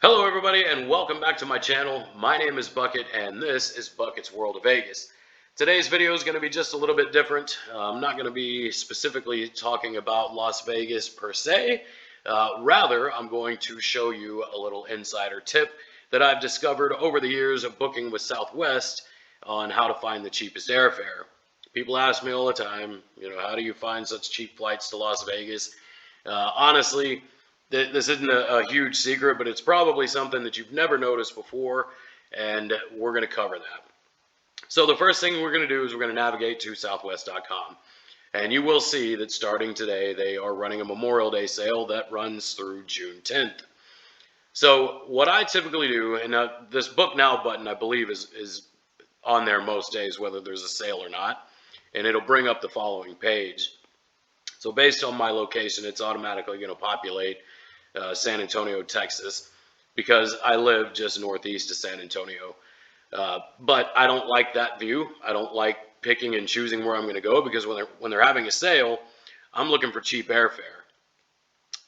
Hello everybody and welcome back to my channel. My name is Bucket and this is Bucket's World of Vegas. Today's video is going to be just a little bit different. I'm not going to be specifically talking about Las Vegas per se. Rather, I'm going to show you a little insider tip that I've discovered over the years of booking with Southwest on how to find the cheapest airfare. People ask me all the time, how do you find such cheap flights to Las Vegas? Honestly, this isn't a huge secret, but it's probably something that you've never noticed before, and we're going to cover that. So the first thing we're going to do is we're going to navigate to southwest.com, and you will see that starting today, they are running a Memorial Day sale that runs through June 10th. So what I typically do, and this Book Now button, I believe, is on there most days, whether there's a sale or not, and it'll bring up the following page. So based on my location, it's automatically going to populate San Antonio, Texas, because I live just northeast of San Antonio. But I don't like that view. I don't like picking and choosing where I'm going to go, because when they're having a sale, I'm looking for cheap airfare.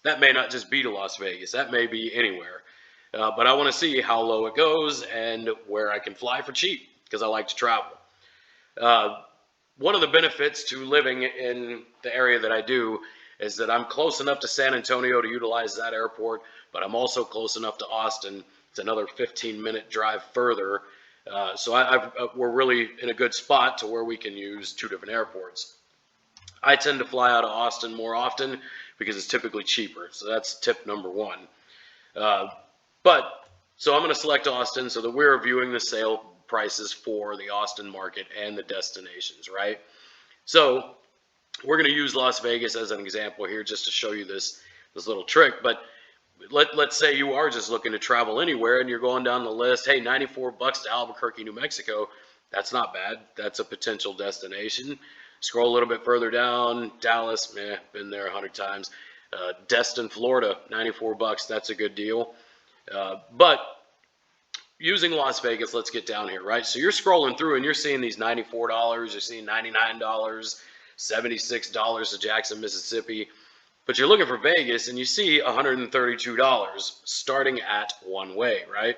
That may not just be to Las Vegas. That may be anywhere. But I want to see how low it goes and where I can fly for cheap, because I like to travel. One of the benefits to living in the area that I do is that I'm close enough to San Antonio to utilize that airport, but I'm also close enough to Austin. It's another 15-minute drive further. So we're really in a good spot to where we can use two different airports. I tend to fly out of Austin more often because it's typically cheaper. So that's tip number one. So I'm going to select Austin so that we're viewing the sale prices for the Austin market and the destinations, right? So we're going to use Las Vegas as an example here just to show you this little trick. But let's say you are just looking to travel anywhere and you're going down the list. Hey, $94 to Albuquerque, New Mexico. That's not bad. That's a potential destination. Scroll a little bit further down. Dallas, been there 100 times. Destin, Florida, $94. That's a good deal. But using Las Vegas, let's get down here, right? So you're scrolling through and you're seeing these $94, you're seeing $99, $76 to Jackson, Mississippi. But you're looking for Vegas and you see $132 starting at one way, right?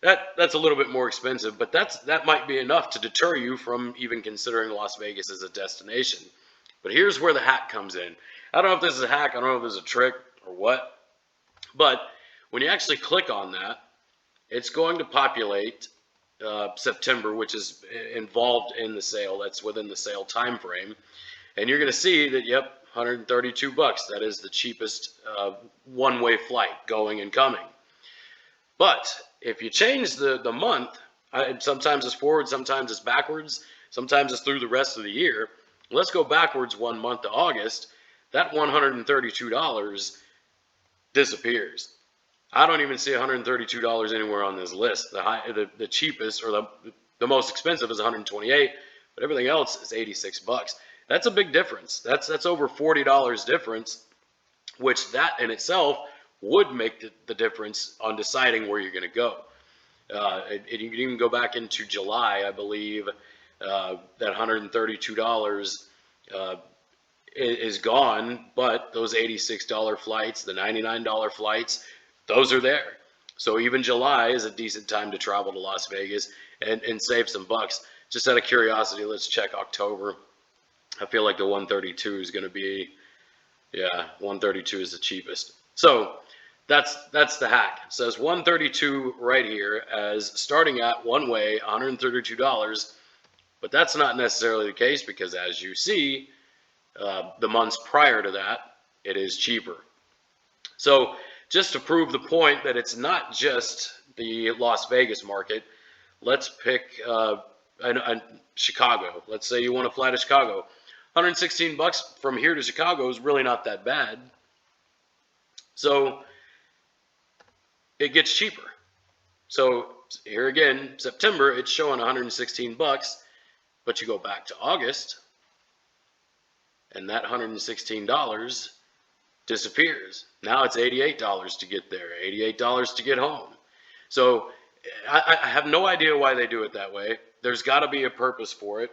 That's a little bit more expensive, but that might be enough to deter you from even considering Las Vegas as a destination. But here's where the hack comes in. I don't know if this is a hack, I don't know if this is a trick or what, but when you actually click on that, it's going to populate September, which is involved in the sale. That's within the sale time frame. And you're going to see that, yep, $132. That is the cheapest one-way flight going and coming. But if you change the month, sometimes it's forward, sometimes it's backwards, sometimes it's through the rest of the year. Let's go backwards 1 month to August. That $132 disappears. I don't even see $132 anywhere on this list. The cheapest, or the most expensive, is $128, but everything else is $86. That's a big difference. That's over $40 difference, which that in itself would make the difference on deciding where you're going to go. You can even go back into July, I believe, that $132 is gone, but those $86 flights, the $99 flights, those are there. So even July is a decent time to travel to Las Vegas and save some bucks. Just out of curiosity, let's check October. I feel like the 132 is going to be, 132 is the cheapest. So that's the hack. It says 132 right here as starting at one way, $132. But that's not necessarily the case, because as you see, the months prior to that, it is cheaper. So just to prove the point that it's not just the Las Vegas market, let's pick Chicago. Let's say you want to fly to Chicago. $116 from here to Chicago is really not that bad. So it gets cheaper. So here again, September, it's showing $116, but you go back to August, and that $116 disappears. Now it's $88 to get there, $88 to get home. So I have no idea why they do it that way. There's got to be a purpose for it.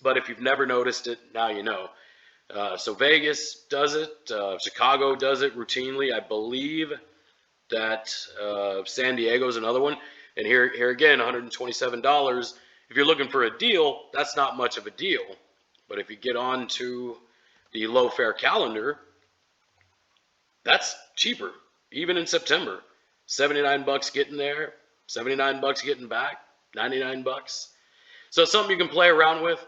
But if you've never noticed it, now you know. So Vegas does it. Chicago does it routinely. I believe that San Diego's another one. And here again, $127. If you're looking for a deal, that's not much of a deal. But if you get on to the low fare calendar, that's cheaper, even in September. 79 bucks getting there, 79 bucks getting back, 99 bucks. So it's something you can play around with.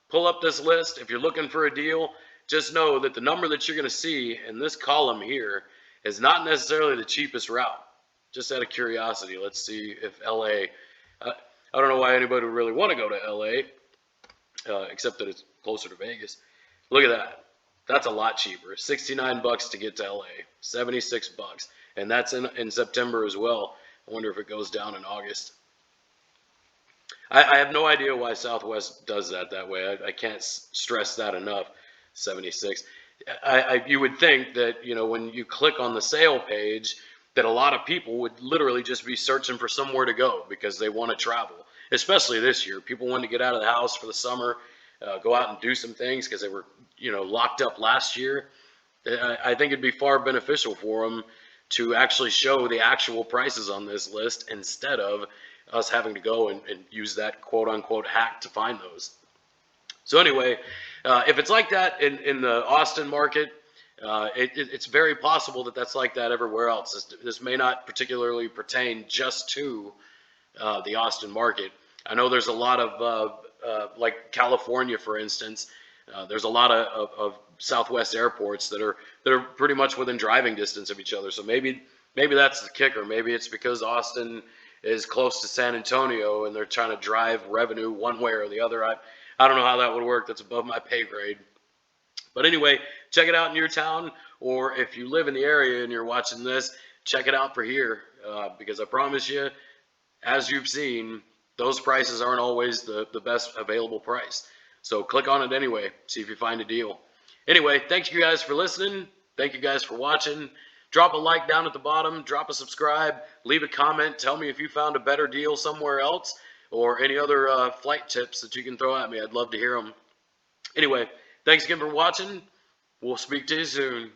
Pull up this list. If you're looking for a deal, just know that the number that you're going to see in this column here is not necessarily the cheapest route. Just out of curiosity, let's see if LA, I don't know why anybody would really want to go to LA, except that it's closer to Vegas. Look at that. That's a lot cheaper. 69 bucks to get to LA, 76 bucks. And that's in September as well. I wonder if it goes down in August. I have no idea why Southwest does that way. I can't stress that enough. 76. You would think that, you know, when you click on the sale page, that a lot of people would literally just be searching for somewhere to go because they want to travel, especially this year. People want to get out of the house for the summer, go out and do some things because they were, you know, locked up last year. I think it'd be far beneficial for them to actually show the actual prices on this list instead of us having to go and use that quote-unquote hack to find those. So anyway, if it's like that in the Austin market, it's very possible that that's like that everywhere else. This may not particularly pertain just to the Austin market. I know there's a lot of, like California, for instance, there's a lot of Southwest airports that are pretty much within driving distance of each other. So maybe that's the kicker. Maybe it's because Austin is close to San Antonio and they're trying to drive revenue one way or the other. I don't know how that would work. That's above my pay grade. But anyway, check it out in your town, or if you live in the area and you're watching this, check it out for here, because I promise you, as you've seen, those prices aren't always the best available price. So click on it anyway, see if you find a deal. Anyway, thank you guys for listening. Thank you guys for watching. Drop a like down at the bottom, drop a subscribe, leave a comment, tell me if you found a better deal somewhere else or any other flight tips that you can throw at me. I'd love to hear them. Anyway, thanks again for watching. We'll speak to you soon.